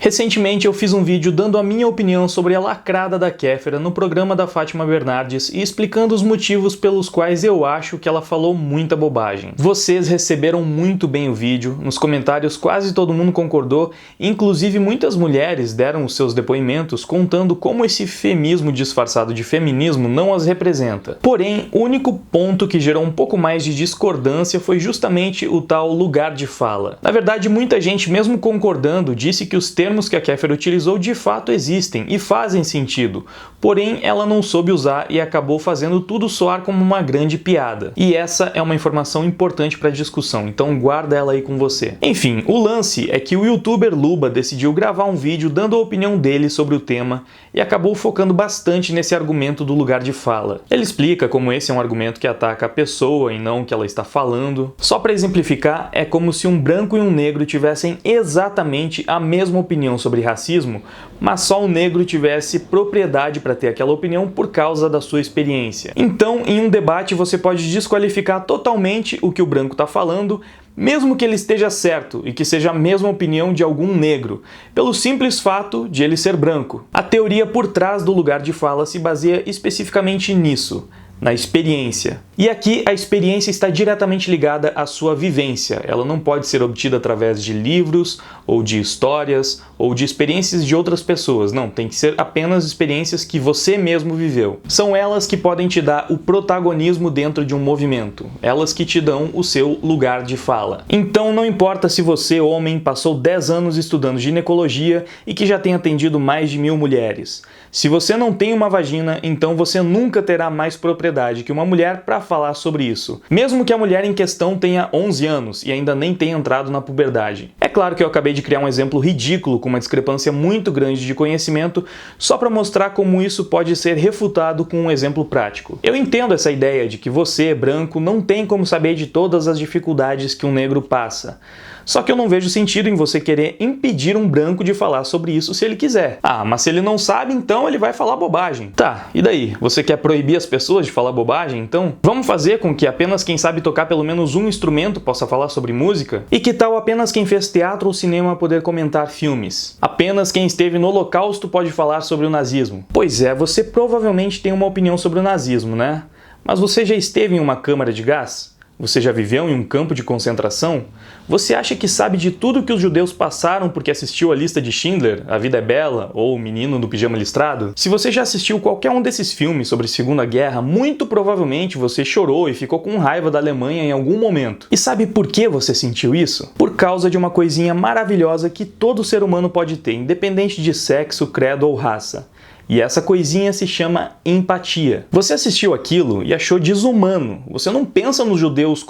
Recentemente eu fiz um vídeo dando a minha opinião sobre a lacrada da Kéfera no programa da Fátima Bernardes e explicando os motivos pelos quais eu acho que ela falou muita bobagem. Vocês receberam muito bem o vídeo, nos comentários quase todo mundo concordou, inclusive muitas mulheres deram os seus depoimentos contando como esse femismo disfarçado de feminismo não as representa. Porém, o único ponto que gerou um pouco mais de discordância foi justamente o tal lugar de fala. Na verdade, muita gente, mesmo concordando, disse que os termos que a Kéfera utilizou de fato existem e fazem sentido, porém ela não soube usar e acabou fazendo tudo soar como uma grande piada. E essa é uma informação importante para a discussão, então guarda ela aí com você. Enfim, o lance é que o youtuber Luba decidiu gravar um vídeo dando a opinião dele sobre o tema e acabou focando bastante nesse argumento do lugar de fala. Ele explica como esse é um argumento que ataca a pessoa e não o que ela está falando. Só para exemplificar, é como se um branco e um negro tivessem exatamente a mesma opinião sobre racismo, mas só o negro tivesse propriedade para ter aquela opinião por causa da sua experiência. Então, em um debate você pode desqualificar totalmente o que o branco está falando, mesmo que ele esteja certo e que seja a mesma opinião de algum negro, pelo simples fato de ele ser branco. A teoria por trás do lugar de fala se baseia especificamente nisso, na experiência. E aqui a experiência está diretamente ligada à sua vivência. Ela não pode ser obtida através de livros, ou de histórias, ou de experiências de outras pessoas. Não, tem que ser apenas experiências que você mesmo viveu. São elas que podem te dar o protagonismo dentro de um movimento. Elas que te dão o seu lugar de fala. Então não importa se você, homem, passou 10 anos estudando ginecologia e que já tem atendido mais de 1000 mulheres. Se você não tem uma vagina, então você nunca terá mais propriedade que uma mulher para falar sobre isso, mesmo que a mulher em questão tenha 11 anos e ainda nem tenha entrado na puberdade. É claro que eu acabei de criar um exemplo ridículo com uma discrepância muito grande de conhecimento só para mostrar como isso pode ser refutado com um exemplo prático. Eu entendo essa ideia de que você, branco, não tem como saber de todas as dificuldades que um negro passa. Só que eu não vejo sentido em você querer impedir um branco de falar sobre isso se ele quiser. Ah, mas se ele não sabe, então ele vai falar bobagem. Tá, e daí? Você quer proibir as pessoas de falar bobagem, então? Vamos fazer com que apenas quem sabe tocar pelo menos um instrumento possa falar sobre música? E que tal apenas quem fez teatro ou cinema poder comentar filmes? Apenas quem esteve no Holocausto pode falar sobre o nazismo? Pois é, você provavelmente tem uma opinião sobre o nazismo, né? Mas você já esteve em uma câmara de gás? Você já viveu em um campo de concentração? Você acha que sabe de tudo que os judeus passaram porque assistiu a Lista de Schindler, A Vida é Bela ou O Menino do Pijama Listrado? Se você já assistiu qualquer um desses filmes sobre a Segunda Guerra, muito provavelmente você chorou e ficou com raiva da Alemanha em algum momento. E sabe por que você sentiu isso? Por causa de uma coisinha maravilhosa que todo ser humano pode ter, independente de sexo, credo ou raça. E essa coisinha se chama empatia. Você assistiu aquilo e achou desumano. Você não pensa nos judeus,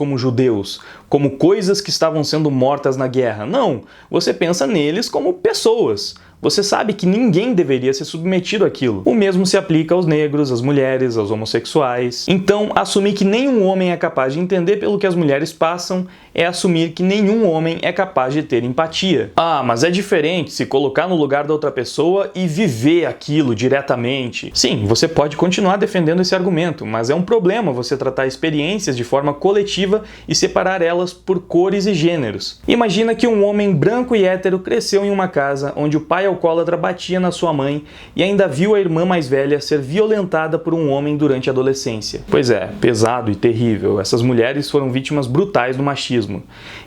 como coisas que estavam sendo mortas na guerra. Não, você pensa neles como pessoas. Você sabe que ninguém deveria ser submetido àquilo. O mesmo se aplica aos negros, às mulheres, aos homossexuais. Então, assumir que nenhum homem é capaz de entender pelo que as mulheres passam é assumir que nenhum homem é capaz de ter empatia. Ah, mas é diferente se colocar no lugar da outra pessoa e viver aquilo diretamente. Sim, você pode continuar defendendo esse argumento, mas é um problema você tratar experiências de forma coletiva e separar elas por cores e gêneros. Imagina que um homem branco e hétero cresceu em uma casa onde o pai alcoólatra batia na sua mãe e ainda viu a irmã mais velha ser violentada por um homem durante a adolescência. Pois é, pesado e terrível. Essas mulheres foram vítimas brutais do machismo.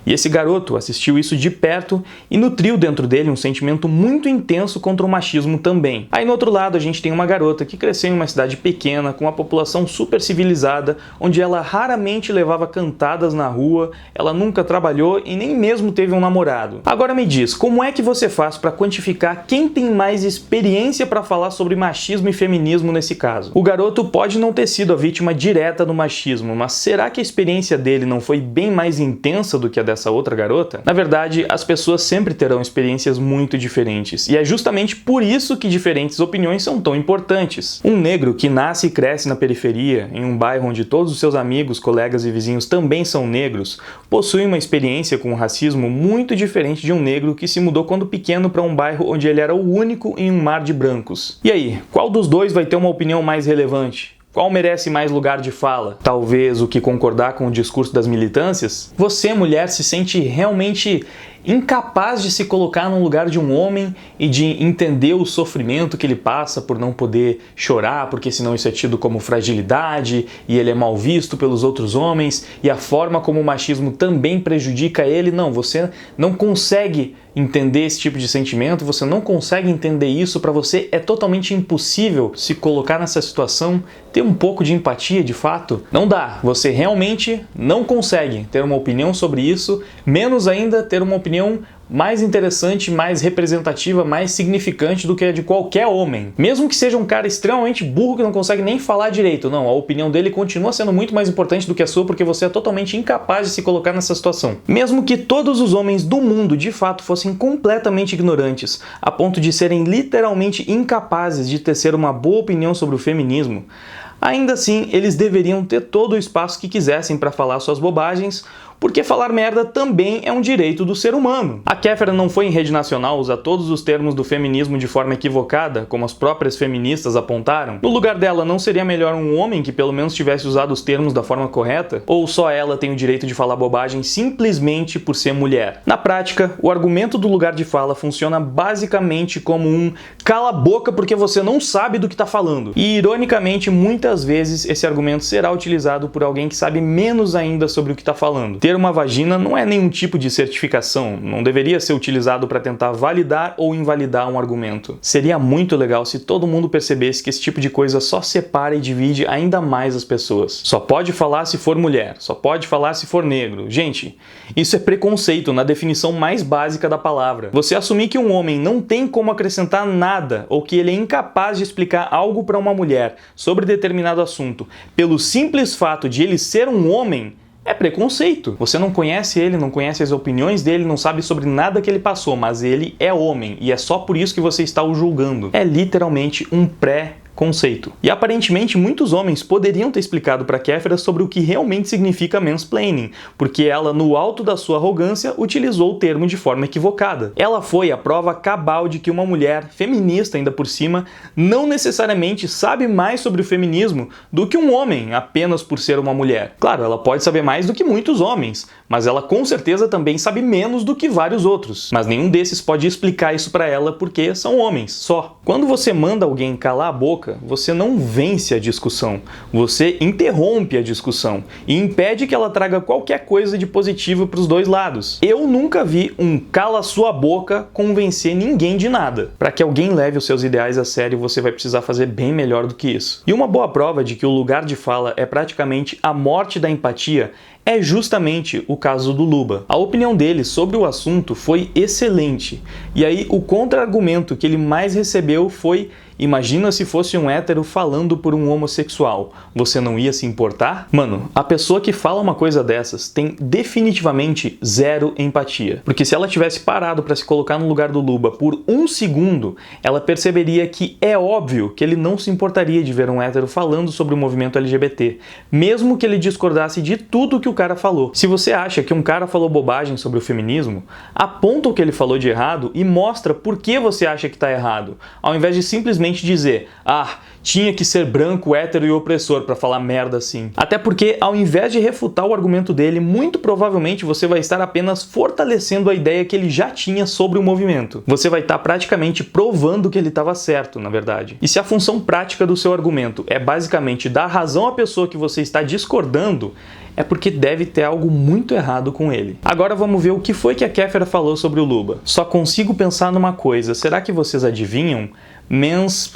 E esse garoto assistiu isso de perto e nutriu dentro dele um sentimento muito intenso contra o machismo também. Aí no outro lado a gente tem uma garota que cresceu em uma cidade pequena, com uma população super civilizada, onde ela raramente levava cantadas na rua, ela nunca trabalhou e nem mesmo teve um namorado. Agora me diz, como é que você faz para quantificar quem tem mais experiência para falar sobre machismo e feminismo nesse caso? O garoto pode não ter sido a vítima direta do machismo, mas será que a experiência dele não foi bem mais intensa do que a dessa outra garota? Na verdade, as pessoas sempre terão experiências muito diferentes, e é justamente por isso que diferentes opiniões são tão importantes. Um negro que nasce e cresce na periferia, em um bairro onde todos os seus amigos, colegas e vizinhos também são negros, possui uma experiência com o racismo muito diferente de um negro que se mudou quando pequeno para um bairro onde ele era o único em um mar de brancos. E aí, qual dos dois vai ter uma opinião mais relevante? Qual merece mais lugar de fala? Talvez o que concordar com o discurso das militâncias? Você, mulher, se sente realmente incapaz de se colocar no lugar de um homem e de entender o sofrimento que ele passa por não poder chorar, porque senão isso é tido como fragilidade e ele é mal visto pelos outros homens, e a forma como o machismo também prejudica ele. Não, você não consegue entender esse tipo de sentimento, você não consegue entender isso, para você é totalmente impossível se colocar nessa situação, ter um pouco de empatia de fato. Não dá, você realmente não consegue ter uma opinião sobre isso, menos ainda ter uma opinião mais interessante, mais representativa, mais significante do que a de qualquer homem. Mesmo que seja um cara extremamente burro que não consegue nem falar direito, não, a opinião dele continua sendo muito mais importante do que a sua, porque você é totalmente incapaz de se colocar nessa situação. Mesmo que todos os homens do mundo de fato fossem completamente ignorantes, a ponto de serem literalmente incapazes de tecer uma boa opinião sobre o feminismo, ainda assim eles deveriam ter todo o espaço que quisessem para falar suas bobagens, porque falar merda também é um direito do ser humano. A Kéfera não foi em rede nacional usar todos os termos do feminismo de forma equivocada, como as próprias feministas apontaram? No lugar dela, não seria melhor um homem que pelo menos tivesse usado os termos da forma correta? Ou só ela tem o direito de falar bobagem simplesmente por ser mulher? Na prática, o argumento do lugar de fala funciona basicamente como um cala a boca porque você não sabe do que está falando. E ironicamente, muitas vezes esse argumento será utilizado por alguém que sabe menos ainda sobre o que está falando. Ter uma vagina não é nenhum tipo de certificação, não deveria ser utilizado para tentar validar ou invalidar um argumento. Seria muito legal se todo mundo percebesse que esse tipo de coisa só separa e divide ainda mais as pessoas. Só pode falar se for mulher, só pode falar se for negro. Gente, isso é preconceito na definição mais básica da palavra. Você assumir que um homem não tem como acrescentar nada ou que ele é incapaz de explicar algo para uma mulher sobre determinado assunto pelo simples fato de ele ser um homem é preconceito. Você não conhece ele, não conhece as opiniões dele, não sabe sobre nada que ele passou, mas ele é homem e é só por isso que você está o julgando. É literalmente um conceito. E aparentemente muitos homens poderiam ter explicado para Kéfera sobre o que realmente significa mansplaining, porque ela, no alto da sua arrogância, utilizou o termo de forma equivocada. Ela foi a prova cabal de que uma mulher, feminista ainda por cima, não necessariamente sabe mais sobre o feminismo do que um homem, apenas por ser uma mulher. Claro, ela pode saber mais do que muitos homens, mas ela com certeza também sabe menos do que vários outros. Mas nenhum desses pode explicar isso para ela porque são homens, só. Quando você manda alguém calar a boca, você não vence a discussão, você interrompe a discussão e impede que ela traga qualquer coisa de positivo para os dois lados. Eu nunca vi um cala sua boca convencer ninguém de nada. Para que alguém leve os seus ideais a sério, você vai precisar fazer bem melhor do que isso. E uma boa prova de que o lugar de fala é praticamente a morte da empatia é justamente o caso do Luba. A opinião dele sobre o assunto foi excelente. E aí o contra-argumento que ele mais recebeu foi: imagina se fosse um hétero falando por um homossexual, você não ia se importar? Mano, a pessoa que fala uma coisa dessas tem definitivamente zero empatia. Porque se ela tivesse parado para se colocar no lugar do Luba por um segundo, ela perceberia que é óbvio que ele não se importaria de ver um hétero falando sobre o movimento LGBT, mesmo que ele discordasse de tudo que o cara falou. Se você acha que um cara falou bobagem sobre o feminismo, aponta o que ele falou de errado e mostra por que você acha que está errado, ao invés de simplesmente dizer: ah, tinha que ser branco, hétero e opressor para falar merda assim. Até porque, ao invés de refutar o argumento dele, muito provavelmente você vai estar apenas fortalecendo a ideia que ele já tinha sobre o movimento. Você vai estar praticamente provando que ele estava certo, na verdade. E se a função prática do seu argumento é basicamente dar razão à pessoa que você está discordando, é porque deve ter algo muito errado com ele. Agora vamos ver o que foi que a Kéfera falou sobre o Luba. Só consigo pensar numa coisa: será que vocês adivinham?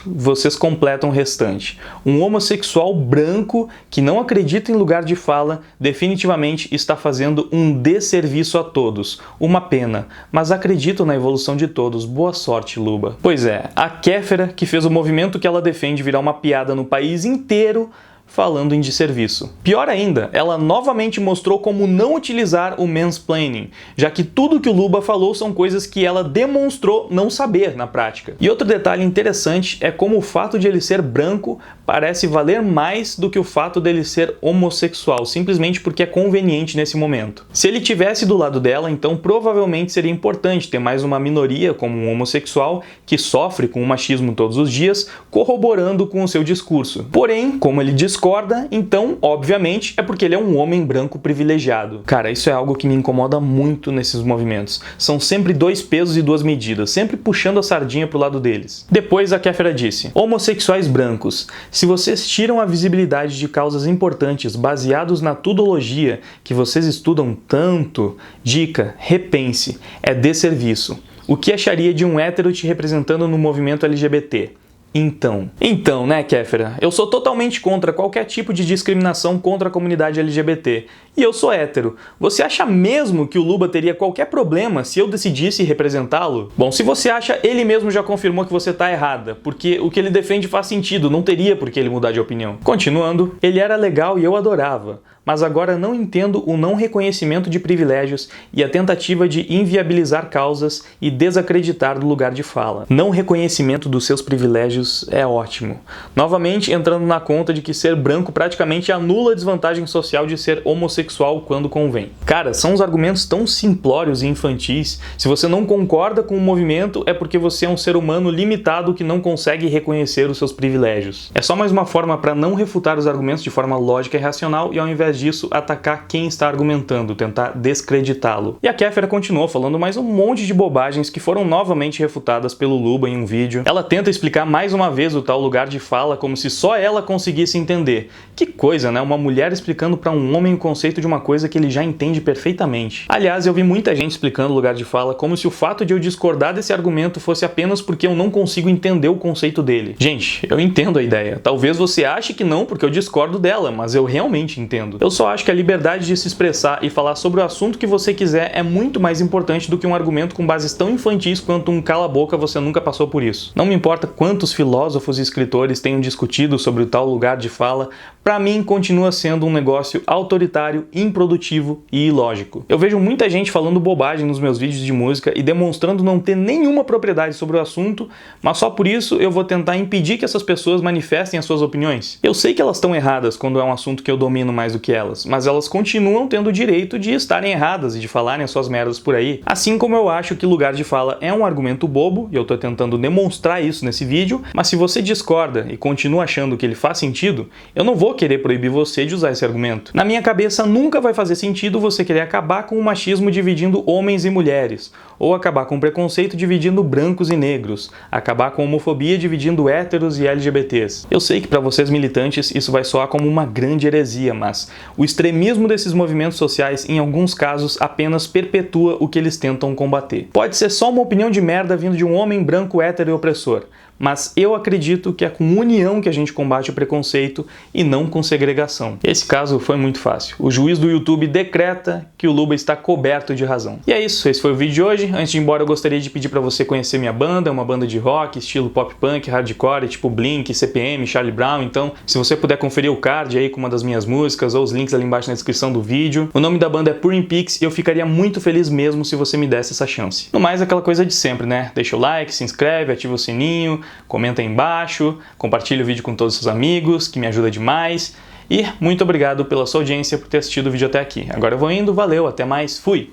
Vocês completam o restante. Um homossexual branco que não acredita em lugar de fala definitivamente está fazendo um desserviço a todos. Uma pena, mas acredito na evolução de todos. Boa sorte, Luba. Pois é, a Kéfera que fez o movimento que ela defende virar uma piada no país inteiro, falando em desserviço. Pior ainda, ela novamente mostrou como não utilizar o mansplaining, já que tudo que o Luba falou são coisas que ela demonstrou não saber na prática. E outro detalhe interessante é como o fato de ele ser branco parece valer mais do que o fato dele ser homossexual, simplesmente porque é conveniente nesse momento. Se ele tivesse do lado dela, então provavelmente seria importante ter mais uma minoria como um homossexual que sofre com o machismo todos os dias, corroborando com o seu discurso. Porém, como ele discorda discorda, então, obviamente, é porque ele é um homem branco privilegiado. Cara, isso é algo que me incomoda muito nesses movimentos. São sempre dois pesos e duas medidas, sempre puxando a sardinha pro lado deles. Depois a Kéfera disse: homossexuais brancos, se vocês tiram a visibilidade de causas importantes baseados na tudologia que vocês estudam tanto, dica, repense, é desserviço. O que acharia de um hétero te representando no movimento LGBT? Então, né, Kéfera? Eu sou totalmente contra qualquer tipo de discriminação contra a comunidade LGBT. E eu sou hétero. Você acha mesmo que o Luba teria qualquer problema se eu decidisse representá-lo? Bom, se você acha, ele mesmo já confirmou que você tá errada, porque o que ele defende faz sentido, não teria por que ele mudar de opinião. Continuando, ele era legal e eu adorava, mas agora não entendo o não reconhecimento de privilégios e a tentativa de inviabilizar causas e desacreditar do lugar de fala. Não reconhecimento dos seus privilégios é ótimo. Novamente entrando na conta de que ser branco praticamente anula a desvantagem social de ser homossexual quando convém. Cara, são uns argumentos tão simplórios e infantis. Se você não concorda com o movimento, é porque você é um ser humano limitado que não consegue reconhecer os seus privilégios. É só mais uma forma para não refutar os argumentos de forma lógica e racional e ao invés disso atacar quem está argumentando, tentar descreditá-lo. E a Kéfera continuou falando mais um monte de bobagens que foram novamente refutadas pelo Luba em um vídeo. Ela tenta explicar mais uma vez o tal lugar de fala como se só ela conseguisse entender. Que coisa, né? Uma mulher explicando para um homem o conceito de uma coisa que ele já entende perfeitamente. Aliás, eu vi muita gente explicando o lugar de fala como se o fato de eu discordar desse argumento fosse apenas porque eu não consigo entender o conceito dele. Gente, eu entendo a ideia. Talvez você ache que não porque eu discordo dela, mas eu realmente entendo. Eu só acho que a liberdade de se expressar e falar sobre o assunto que você quiser é muito mais importante do que um argumento com bases tão infantis quanto um cala-boca, você nunca passou por isso. Não me importa quantos filósofos e escritores tenham discutido sobre o tal lugar de fala, pra mim continua sendo um negócio autoritário, improdutivo e ilógico. Eu vejo muita gente falando bobagem nos meus vídeos de música e demonstrando não ter nenhuma propriedade sobre o assunto, mas só por isso eu vou tentar impedir que essas pessoas manifestem as suas opiniões. Eu sei que elas estão erradas quando é um assunto que eu domino mais do que elas, mas elas continuam tendo o direito de estarem erradas e de falarem as suas merdas por aí. Assim como eu acho que lugar de fala é um argumento bobo, e eu tô tentando demonstrar isso nesse vídeo, mas se você discorda e continua achando que ele faz sentido, eu não vou querer proibir você de usar esse argumento. Na minha cabeça nunca vai fazer sentido você querer acabar com o machismo dividindo homens e mulheres, ou acabar com o preconceito dividindo brancos e negros, acabar com a homofobia dividindo héteros e LGBTs. Eu sei que para vocês militantes isso vai soar como uma grande heresia, mas o extremismo desses movimentos sociais, em alguns casos, apenas perpetua o que eles tentam combater. Pode ser só uma opinião de merda vindo de um homem branco hétero e opressor, mas eu acredito que é com união que a gente combate o preconceito e não com segregação. Esse caso foi muito fácil. O juiz do YouTube decreta que o Luba está coberto de razão. E é isso, esse foi o vídeo de hoje. Antes de ir embora, eu gostaria de pedir para você conhecer minha banda. É uma banda de rock, estilo pop punk, hardcore, tipo Blink, CPM, Charlie Brown. Então, se você puder conferir o card aí com uma das minhas músicas ou os links ali embaixo na descrição do vídeo. O nome da banda é Purim Pix e eu ficaria muito feliz mesmo se você me desse essa chance. No mais, aquela coisa de sempre, né? Deixa o like, se inscreve, ativa o sininho, comenta aí embaixo, compartilha o vídeo com todos os seus amigos, que me ajuda demais. E muito obrigado pela sua audiência, por ter assistido o vídeo até aqui. Agora eu vou indo, valeu, até mais, fui!